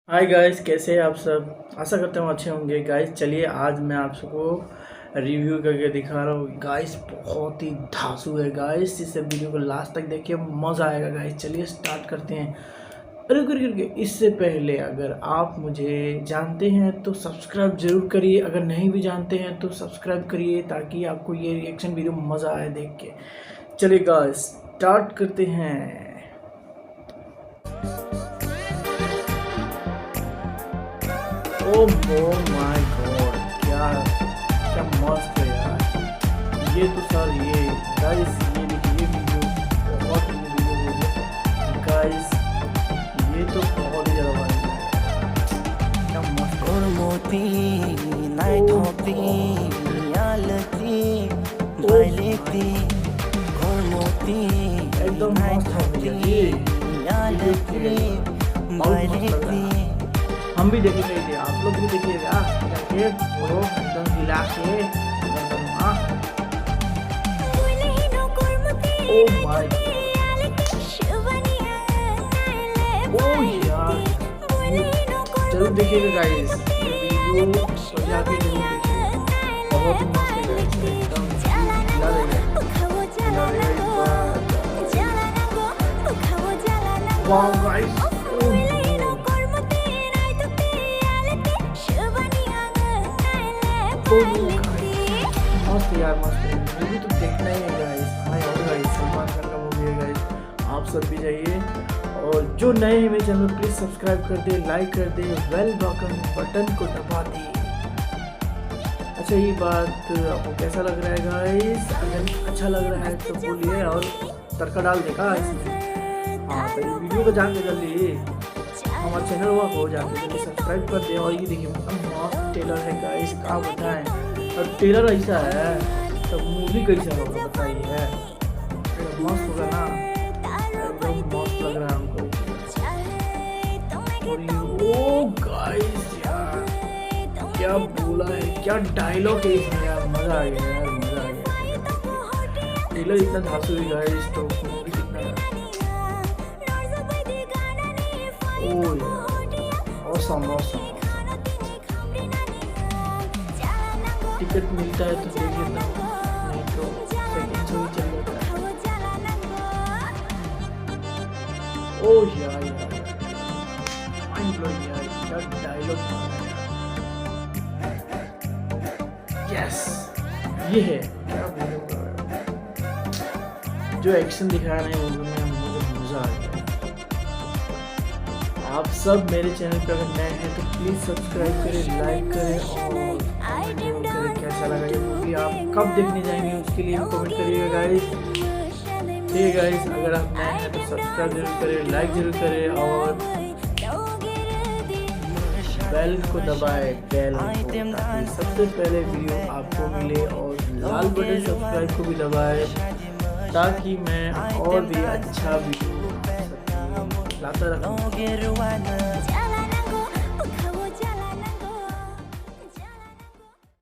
Hi guys, कैसे हैं आप सब। आशा करता हूँ अच्छे होंगे। गाइस चलिए आज मैं आप सबको रिव्यू करके दिखा रहा हूँ। गाइस बहुत ही धांसू है गाइस, इस वीडियो को लास्ट तक देखिए, मज़ा आएगा। गाइस चलिए स्टार्ट करते हैं। अरे करके इससे पहले अगर आप मुझे जानते हैं तो सब्सक्राइब जरूर करिए, अगर नहीं भी जानते हैं तो सब्सक्राइब करिए ताकि आपको ये रिएक्शन वीडियो मज़ा आए देख के। चलिए गाइस स्टार्ट करते हैं। ओह माय गॉड, क्या क्या मस्त है यार। ये तो सर ये गाइस ये देखिए वीडियो बहुत ही वीडियो हो गया गाइस, ये तो बहुत ही ज़्यादा वायरल है। क्या मस्त है। मोती नाइट होती आलती भाईलेती मोती एकदम मस्त है भैया जी, आलती भाईलेती। हम भी देखेंगे इसे, आप लोग भी देखिएगा जाके वो एकदम हिला के एकदम ओह माय ओह यार, जरूर देखिएगा गाइस, ये वीडियो तो जाके जरूर देखिएगा, बहुत ही मस्त है गाइस, एकदम हिला देगा वाह गाइस। मस्त यार मस्त है, मूवी तो देखना ही है गाइस। हाँ और गाइस सलमान खान का मूवी है गाइस, आप सब भी जाइए। और जो नए हैं मेरे चैनल प्लीज़ सब्सक्राइब कर दे, लाइक कर दे, बेल बटन को दबा दे। अच्छा ये बात आपको कैसा लग रहा है गाइस, अगर अच्छा लग रहा है तो बोलिए और तड़का डाल देगा इसमें। हाँ तो ये वीडियो को जान के जल्दी हमारा चैनल हुआ हो जाके जल्दी सब्सक्राइब कर दे। और ये देखिए मस्त टेलर है गाइस, क्या बताएं। और टेलर ऐसा है तो मूवी कैसा होगा बताइए, मस्त होगा ना, एकदम मस्त लग रहा है हमको। और ये ओ गाइस यार क्या बोला है, क्या डायलॉग है इसमें यार, मजा आ गया यार, मजा आ गया। टेलर इतना धांसू है गाइस तो मूवी कितना ओ यार ऑसम ऑसम। टिकट मिलता है तो देख लेता हूँ, नहीं तो सेकंड शो ही चल जाता है। ओह यार माइंड ब्लोइंग यार, क्या डायलॉग मारा यार। यस ये है, क्या बोलूँगा, जो एक्शन दिखाया नहीं उनमें मुझे मज़ा आ गया। आप सब मेरे चैनल पर अगर नए हैं तो प्लीज़ सब्सक्राइब करें, लाइक करें और कमेंट जरूर करें कैसा लगा ये मूवी, आप कब देखने जाएंगे उसके लिए कमेंट करिएगा गाइस। ठीक है गाइस, अगर आप नए हैं तो सब्सक्राइब जरूर करें, लाइक जरूर करें और बेल को दबाएं, बेल को, ताकि सबसे पहले वीडियो आपको मिले। और लाल बटन सब्सक्राइब को भी दबाएं ताकि मैं और भी अच्छा वीडियो लाता रहूं।